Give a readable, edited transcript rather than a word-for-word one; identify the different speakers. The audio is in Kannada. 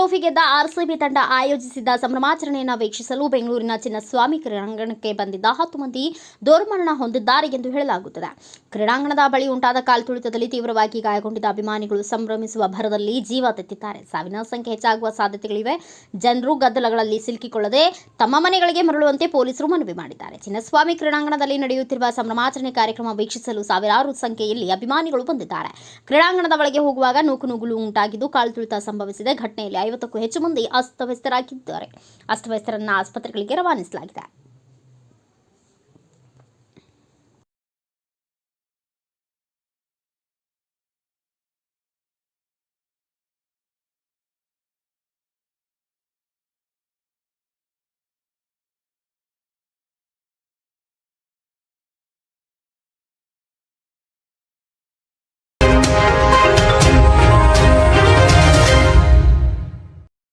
Speaker 1: ಟ್ರೋಫಿ ಗೆದ್ದ ಆರ್ಸಿಬಿ ತಂಡ ಆಯೋಜಿಸಿದ್ದ ಸಂಭ್ರಮಾಚರಣೆಯನ್ನು ವೀಕ್ಷಿಸಲು ಬೆಂಗಳೂರಿನ ಚಿನ್ನಸ್ವಾಮಿ ಕ್ರೀಡಾಂಗಣಕ್ಕೆ ಬಂದಿದ್ದ 10 ಮಂದಿ ದುರ್ಮರಣ ಹೊಂದಿದ್ದಾರೆ ಎಂದು ಹೇಳಲಾಗುತ್ತದೆ. ಕ್ರೀಡಾಂಗಣದ ಬಳಿ ಉಂಟಾದ ಕಾಲ್ತುಳಿತದಲ್ಲಿ ತೀವ್ರವಾಗಿ ಗಾಯಗೊಂಡಿದ್ದ ಅಭಿಮಾನಿಗಳು ಸಂಭ್ರಮಿಸುವ ಭರದಲ್ಲಿ ಜೀವ ತೆತ್ತಿದ್ದಾರೆ. ಸಾವಿನ ಸಂಖ್ಯೆ ಹೆಚ್ಚಾಗುವ ಸಾಧ್ಯತೆಗಳಿವೆ. ಜನರು ಗದ್ದಲಗಳಲ್ಲಿ ಸಿಲುಕಿಕೊಳ್ಳದೆ ತಮ್ಮ ಮನೆಗಳಿಗೆ ಮರಳುವಂತೆ ಪೊಲೀಸರು ಮನವಿ ಮಾಡಿದ್ದಾರೆ. ಚಿನ್ನಸ್ವಾಮಿ ಕ್ರೀಡಾಂಗಣದಲ್ಲಿ ನಡೆಯುತ್ತಿರುವ ಸಂಭ್ರಮಾಚರಣೆ ಕಾರ್ಯಕ್ರಮ ವೀಕ್ಷಿಸಲು ಸಾವಿರಾರು ಸಂಖ್ಯೆಯಲ್ಲಿ ಅಭಿಮಾನಿಗಳು ಬಂದಿದ್ದಾರೆ. ಕ್ರೀಡಾಂಗಣದ ಒಳಗೆ ಹೋಗುವಾಗ ನೂಕುನುಗ್ಗಲು ಉಂಟಾಗಿದ್ದು ಕಾಲ್ತುಳಿತ ಸಂಭವಿಸಿದೆ. ಘಟನೆಯಲ್ಲಿ 50ಕ್ಕೂ ಹೆಚ್ಚು ಮಂದಿ ಅಸ್ತವ್ಯಸ್ತರನ್ನ ಆಸ್ಪತ್ರೆಗಳಿಗೆ ರವಾನಿಸಲಾಗಿದೆ.